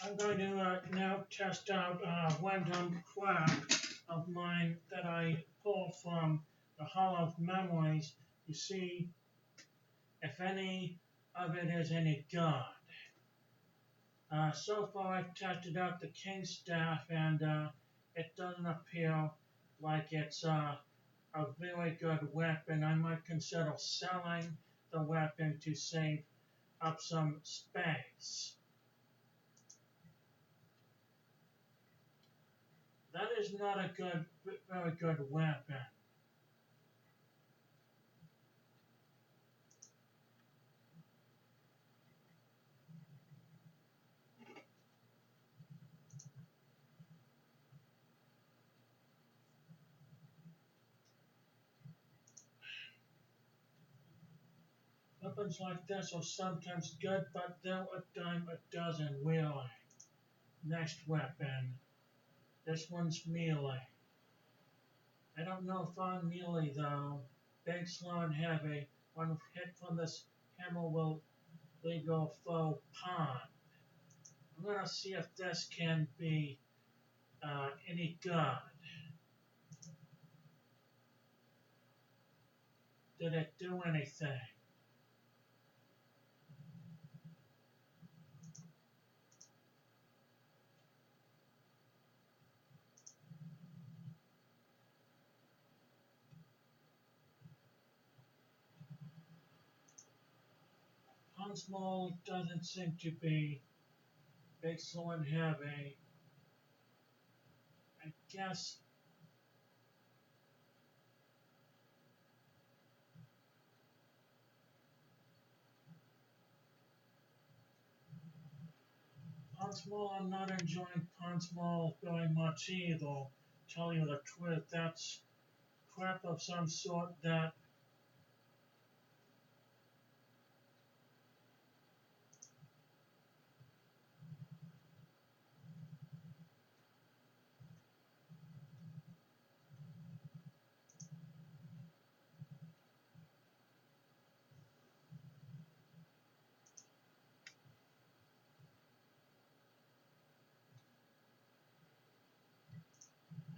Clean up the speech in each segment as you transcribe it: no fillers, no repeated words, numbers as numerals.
I'm going to now test out random crap of mine that I pulled from the Hall of Memories to see if any of it is any good. So far I've tested out the king staff and it doesn't appear like it's a very good weapon. I might consider selling the weapon to save up some space. That is not a very good weapon. Weapons like this are sometimes good, but they're a dime a dozen, really. Next weapon. This one's melee. I don't know if I'm melee though. Big, slow, and heavy. One hit from this hammer will leave your foe pond. I'm gonna see if this can be any good. Did it do anything? Pond's maul doesn't seem to be big, slow, and heavy. I guess Pond's maul, I'm not enjoying Pond's maul very much either. Tell you the truth, that's crap of some sort that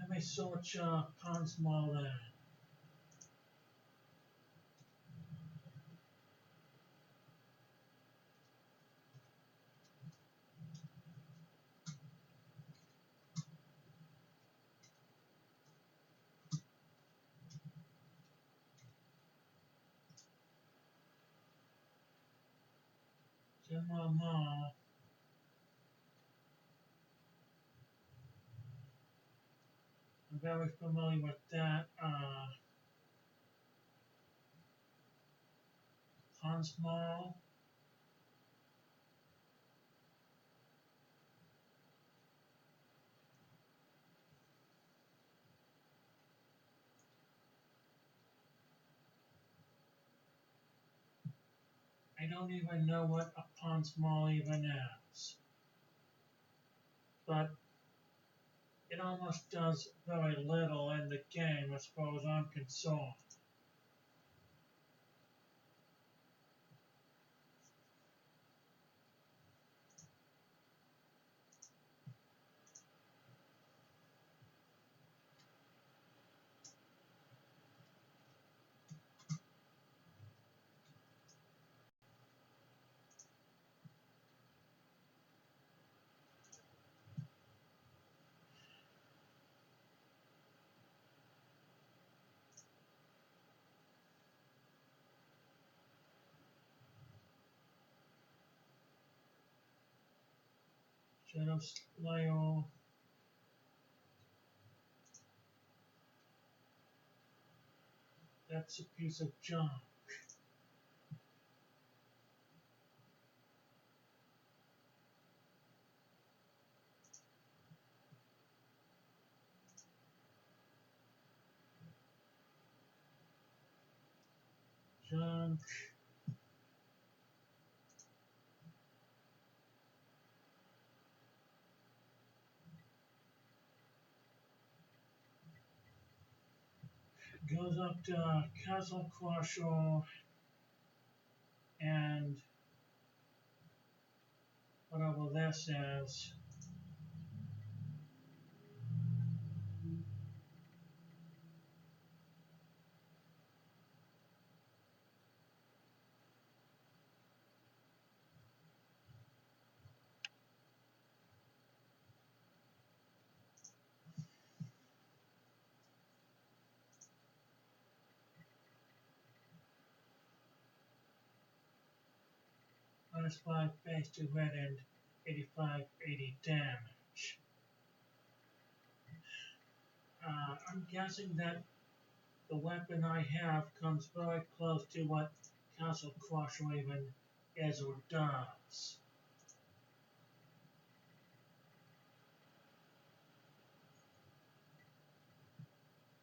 let me search Pond's maul then. Maul. I'm very familiar with that. Pond's maul. I don't even know what a Pond's maul even is. But it almost does very little in the game as far as I'm concerned. Shadow Slayer. That's a piece of junk. Junk. Goes up to Castle Crusher and whatever this is -5 base to hit and 85-80 damage. I'm guessing that the weapon I have comes very close to what Castle Crusher even is or does.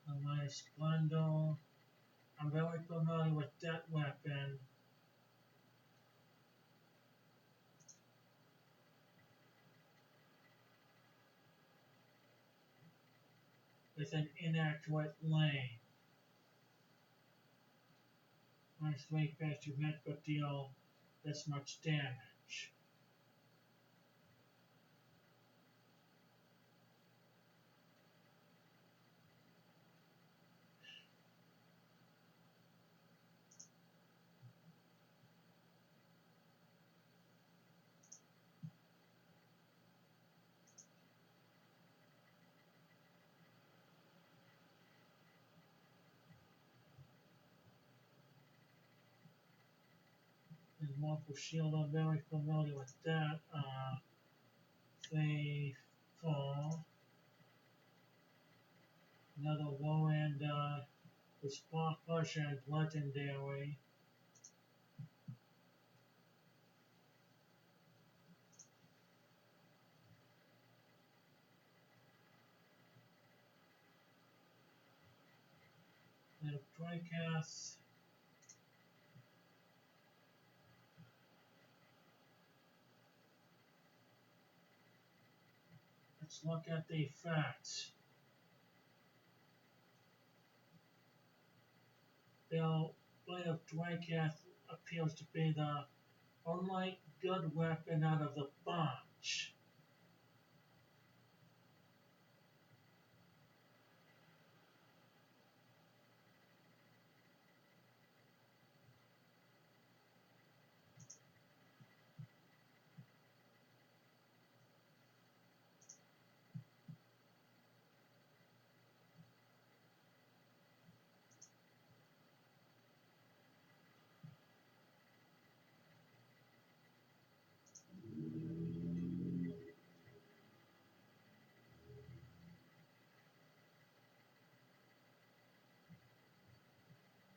My splender. I'm very familiar with that weapon. With an inaccurate lane. -3 base to hit but deal this much damage. And Morphle Shield, I'm very familiar with that. 3, 4. Another low end with Spark Push and Legendary. And dracath. Let's look at the effects. The Blade of Dracath appears to be the only good weapon out of the bunch.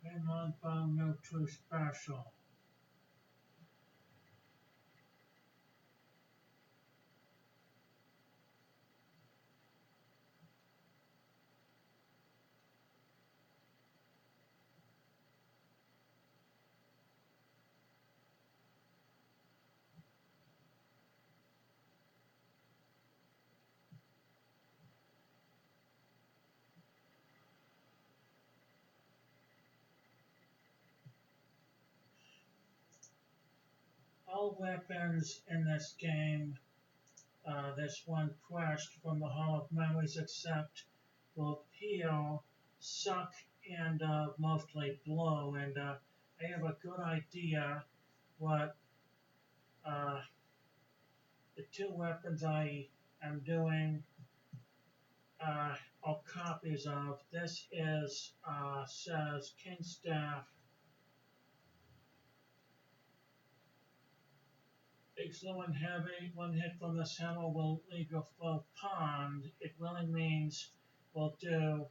And Nightbane, no true special. All weapons in this game, this one crashed from the Hall of Memories, except will heal, suck, and mostly blow. And I have a good idea what the two weapons I am doing are copies of. This is says King Staff. Big, slow, and heavy. One hit from this hammer will leave your foe pond. It really means will do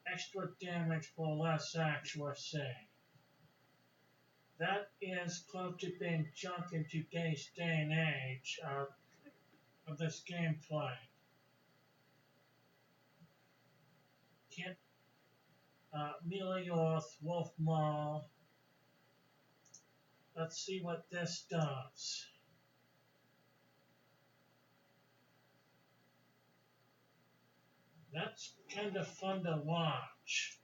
extra damage for less accuracy. That is close to being junk in today's day and age of this gameplay. Can't melee or wolf maul. Let's see what this does. That's kind of fun to watch.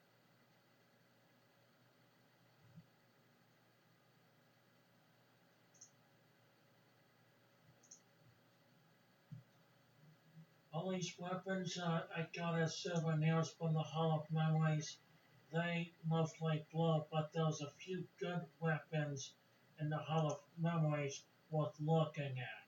All these weapons I got as souvenirs from the Hall of Memories, they mostly blow, but there's a few good weapons in the Hall of Memories worth looking at.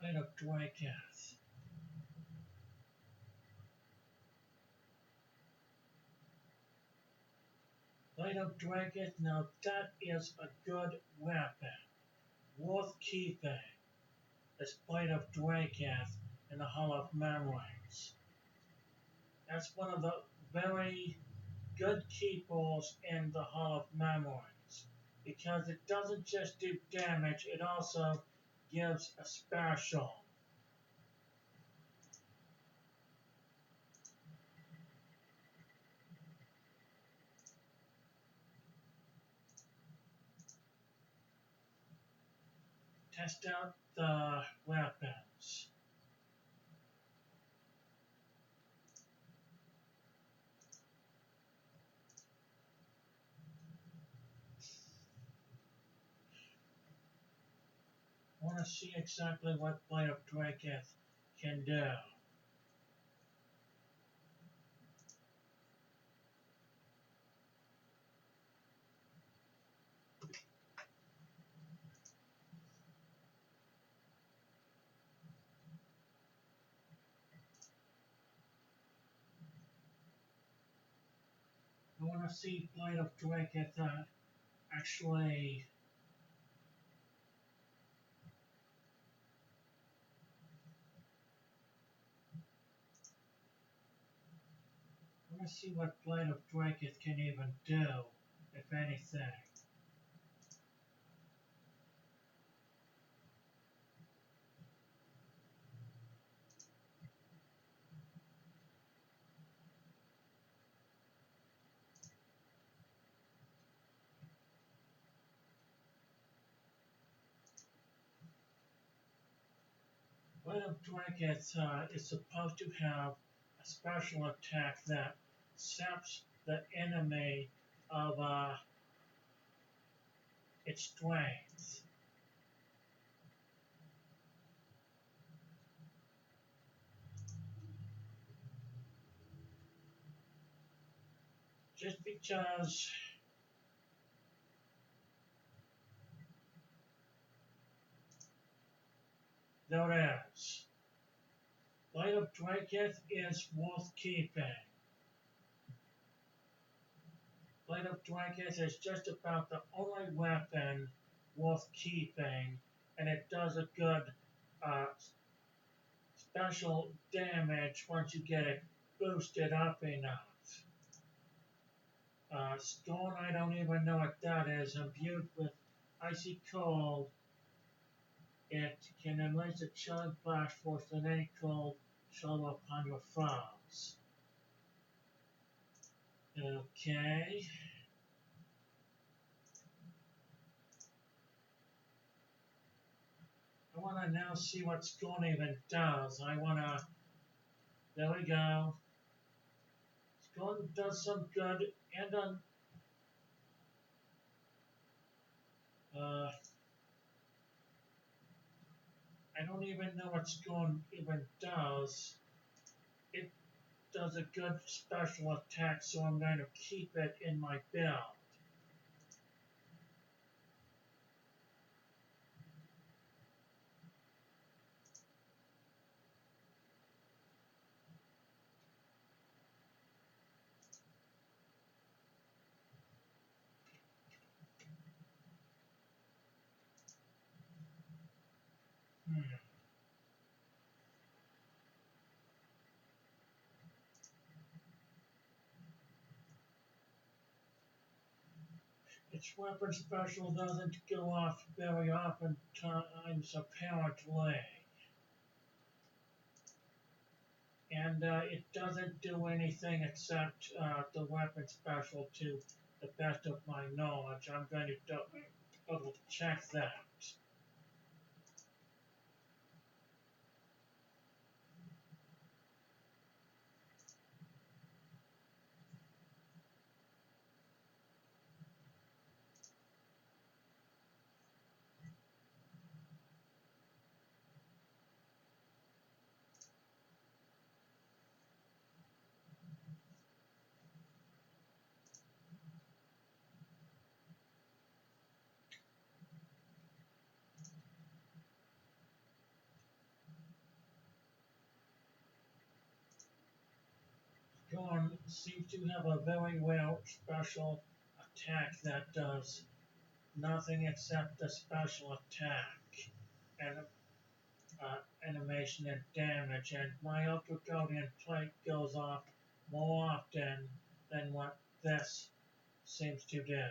Blade of dracath. Blade of dracath, now that is a good weapon. Worth keeping. This Blade of dracath in the Hall of Memories. That's one of the very good keepers in the Hall of Memories. Because it doesn't just do damage, it also gives a special. Test out the weapons. I want to see exactly what Blade of dracath can do. I want to see Blade of dracath actually. I want to see what Blade of dracath can even do, if anything. Blade of dracath is supposed to have a special attack that saps the enemy of its strength. Just because there is. Blade of dracath is worth keeping. Blade of dracath is just about the only weapon worth keeping, and it does a good uh, special damage once you get it boosted up enough. Stone, I don't even know what that is. Imbued with icy cold, it can unleash a chilling blast force than any cold shower upon your foes. Okay. I want to now see what Stone even does. There we go. Stone does some good, and I don't even know what Stone even does. It does a good special attack, so I'm going to keep it in my build. Hmm. Its weapon special doesn't go off very often times apparently. And it doesn't do anything except the weapon special to the best of my knowledge. I'm going to double check that. Gorn seems to have a very well special attack that does nothing except the special attack and animation and damage, and my Ultra Guardian plate goes off more often than what this seems to do.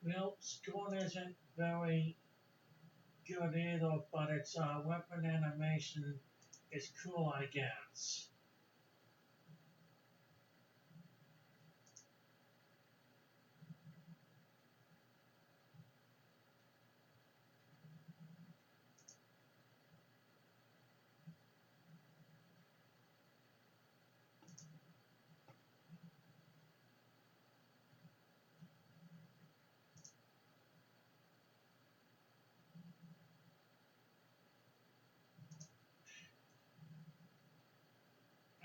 Well, Scorn isn't very good either, but its weapon animation is cool, I guess.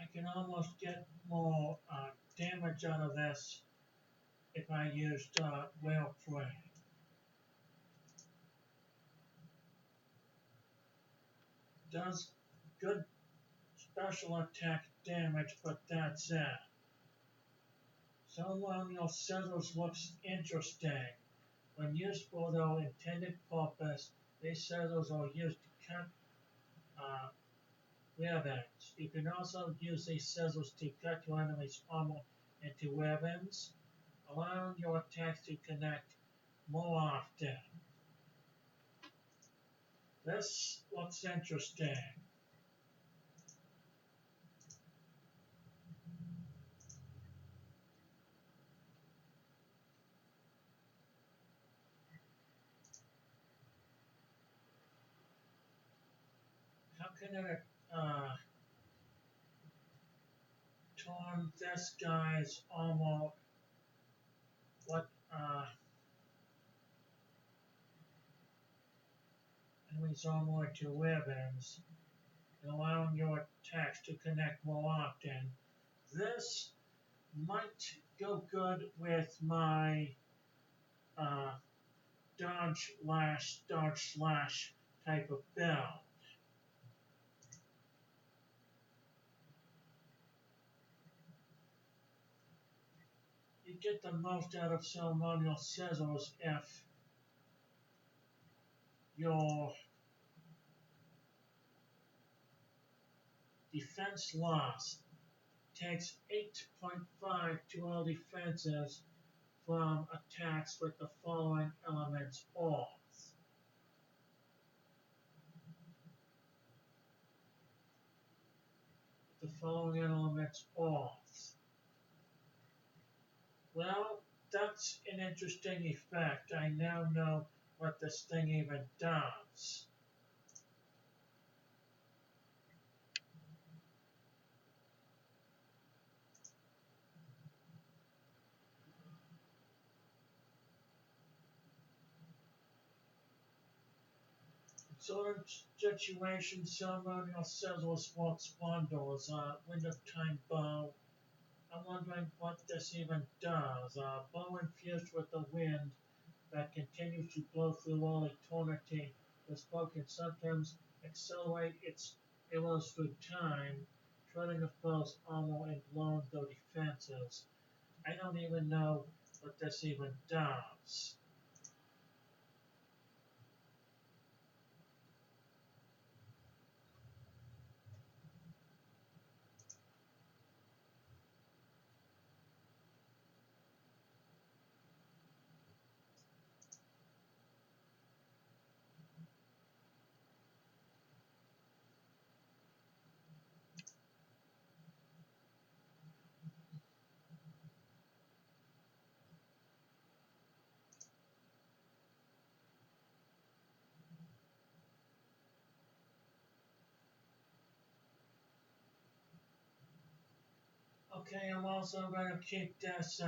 I can almost get more damage out of this if I used whale prey. Does good special attack damage, but that's it. Ceremonial scissors looks interesting. When used for their intended purpose, these scissors are used to cut uh, ribbons. You can also use these scissors to cut your enemy's armor into ribbons, allowing your attacks to connect more often. This looks interesting. How can it turn this guy's armor? What enemy's armor into ribbons, and allowing your attacks to connect more often? This might go good with my uh, dodge-lash type of build. You get the most out of ceremonial scissors if your defense loss takes 8.5 to all defenses from attacks with the following elements off. The following elements off. Well, that's an interesting effect. I now know what this thing even does. In certain situations, ceremonial scissors work wonders. Wind of time bow. I'm wondering what this even does. Bow infused with the wind that continues to blow through all eternity. This bow can sometimes accelerate its arrows through time, shredding a foe's armor and blowing their defenses. I don't even know what this even does. Okay, I'm also going to keep this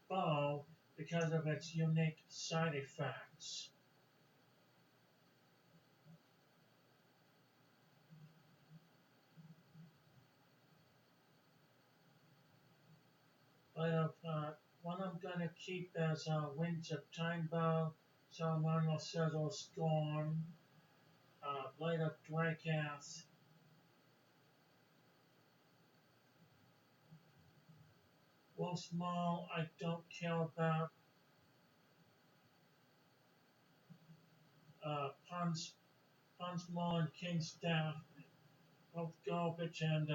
bow because of its unique side effects. But one I'm going to keep is Winds of Time Bow, Ceremonial Sizzle Scorn, Blade of dracath, Wolf's Maul I don't care about, Pun's Maul and King's Staff, both garbage, and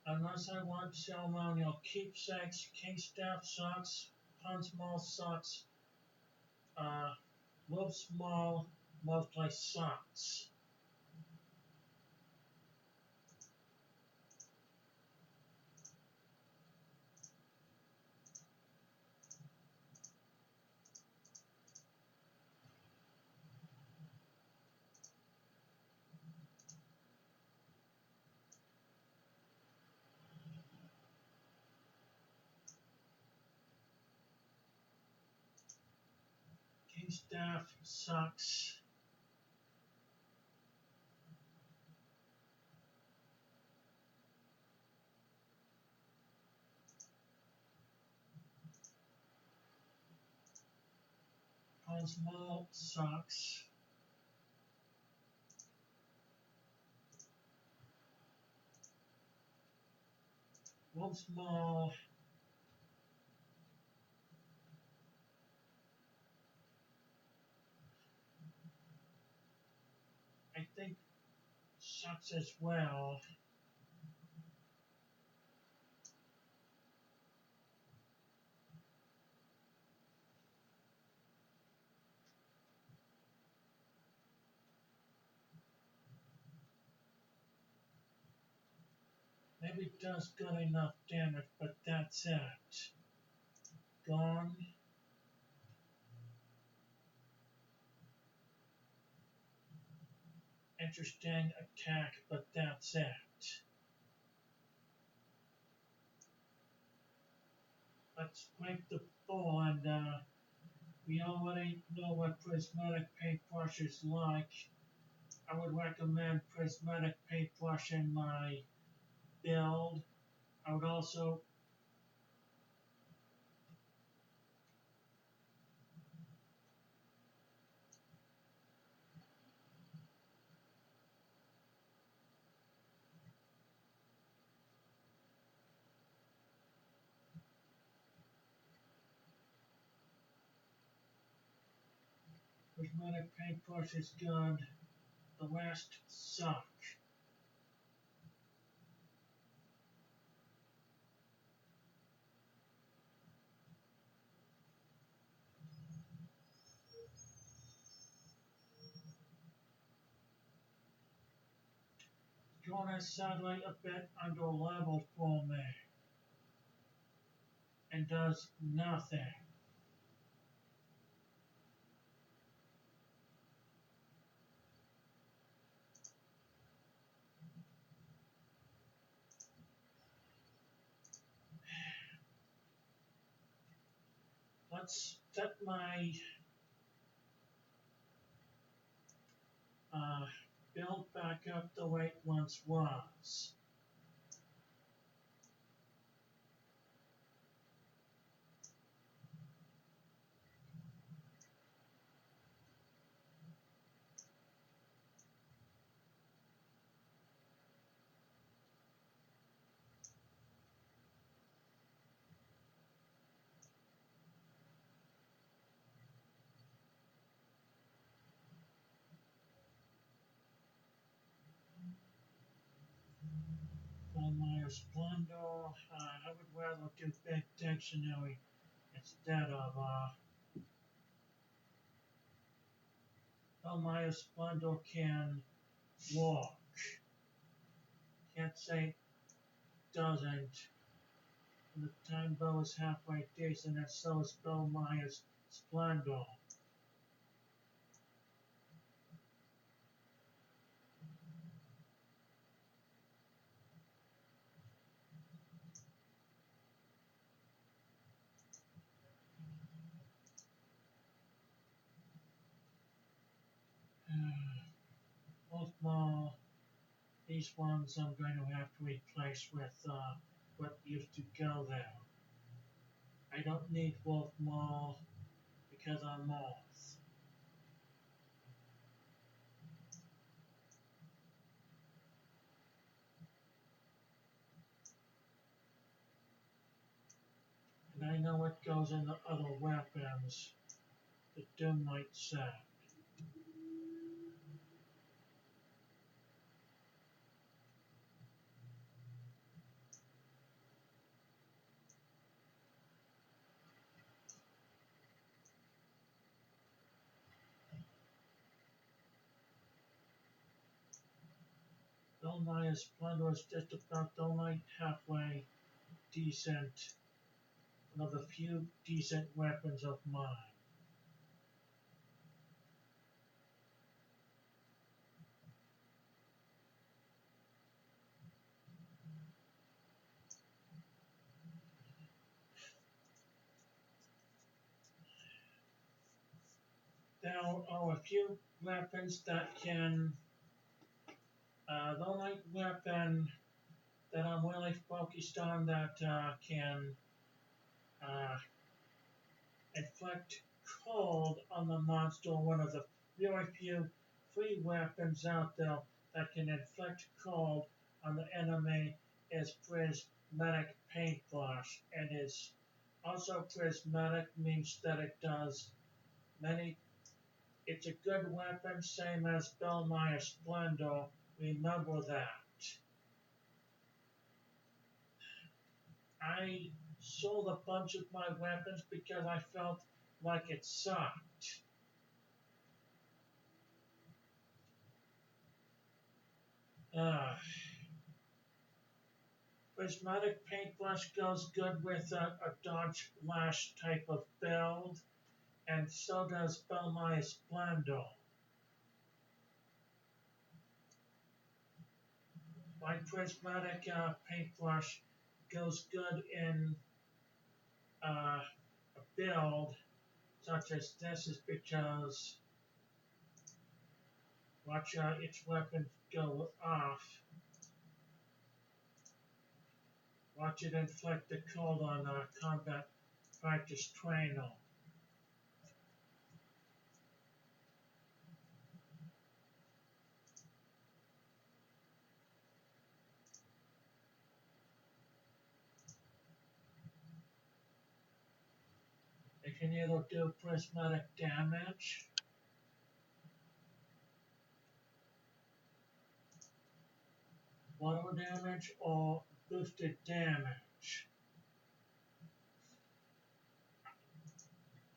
unless I want ceremonial keepsakes, King's Staff sucks, Pun's Maul sucks, Wolf's Maul mostly sucks. King's Staff sucks. Pun's Maul sucks. Wolf's Maul I think sucks as well. Maybe it does good enough damage, but that's it. Gone. Interesting attack, but that's it. Let's break the ball, and we already know what prismatic paintbrush is like. I would recommend prismatic paintbrush in my build. I would also prismatic paintbrush is good. The rest suck. Drawn is sadly a bit underleveled for me and does nothing. Let's set my build back up the way it once was. Belmiah splender. I would rather do big dictionary instead of Belmiah splender can walk. Can't say doesn't. And the time bow is halfway decent, and so is Belmiah's splendor. Both maul. These ones I'm going to have to replace with what used to go there. I don't need wolf maul because I'm moth. And I know what goes in the other weapons, the Doomlight set. Belmiah's Splendor is just about the only halfway decent, one of the few decent weapons of mine. There are a few weapons that can, the only weapon that I'm really focused on that can uh, inflict cold on the monster, one of the very few free weapons out there that can inflict cold on the enemy is prismatic paintbrush. And is also prismatic means that it does many. It's a good weapon, same as Belmiah Splendor. Remember that. I sold a bunch of my weapons because I felt like it sucked. Uh, Prismatic paintbrush goes good with a dodge-lash type of build, and so does Belmiah Splendor. My prismatic paintbrush goes good in a build such as this is because watch its weapons go off. Watch it inflict the cold on combat practice trainer. It can either do prismatic damage auto damage or boosted damage.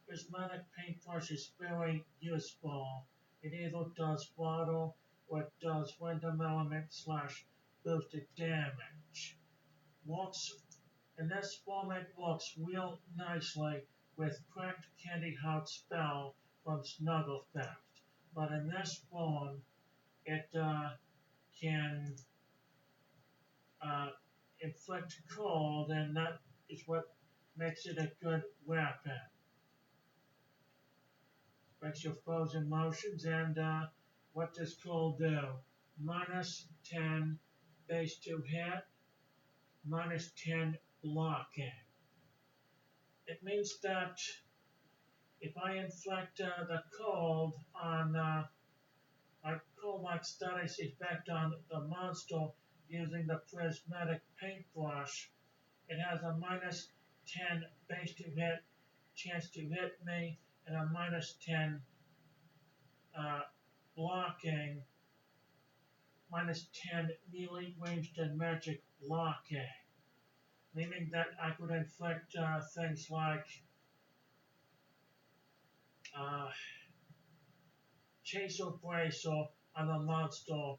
Prismatic paintbrush is very useful. It either does water or it does random element slash boosted damage. Works and this format works real nicely with cracked candy heart spell from Snuglefests. But in this form, it can inflict cold, and that is what makes it a good weapon. Breaks your frozen motions, and what does cold do? Minus 10 base to hit, minus 10 blocking. It means that if I inflict the cold on my cold-like status effect on the monster using the prismatic paintbrush, it has a minus 10 base to hit chance to hit me and a minus 10 blocking, minus 10 melee ranged and magic blocking, meaning that I could inflict things like chasser bracer on the monster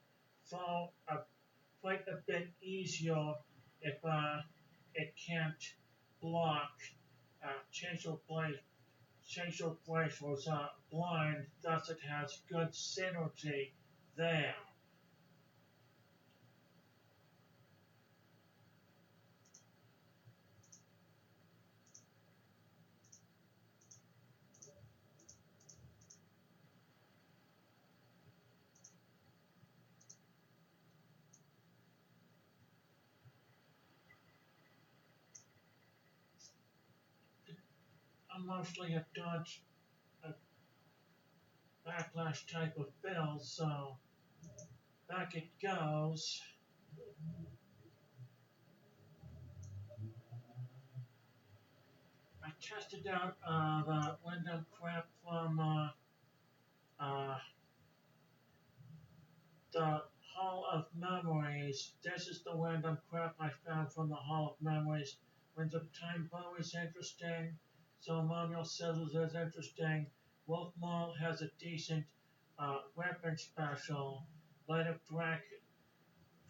fall quite a bit easier if it can't block chaser brace was blind, thus it has good synergy there. I'm mostly a dodge, a backlash type of build, so back it goes. I tested out the random crap from the Hall of Memories. This is the random crap I found from the Hall of Memories. Winds of Time Bow is interesting. Ceremonial Scissors is interesting. Wolf Maul has a decent weapon special. Blade of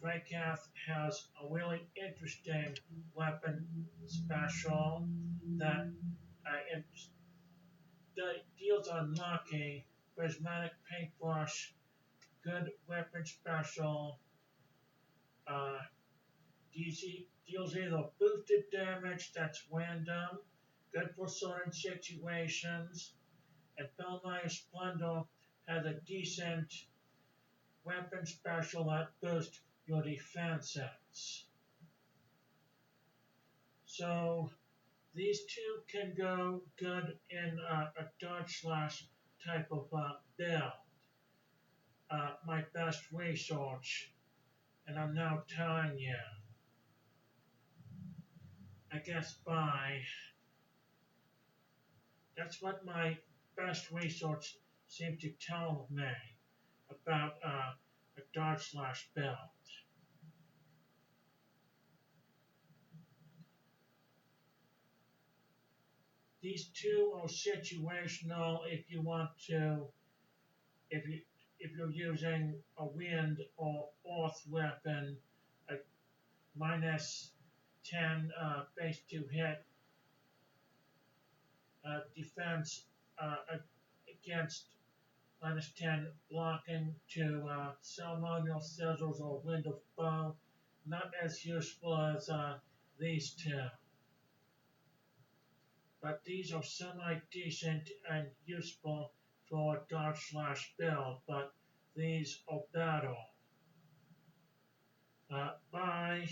Dracath has a really interesting weapon special that deals unlucky. Prismatic Paintbrush, good weapon special. Deals either boosted damage that's random, good for certain situations, and Belmiah Splender has a decent weapon special that boosts your defenses. So these two can go good in a dodge-lash type of build. My best research, and I'm now telling you. I guess bye. That's what my best research seemed to tell me about a dodge-lash build. These two are situational if you want to, if you're using a wind or earth weapon, a minus 10 base to hit defense against minus 10 blocking to ceremonial scissors or wind of bow. Not as useful as these two. But these are semi-decent and useful for a dodge-slash build, but these are better. Bye.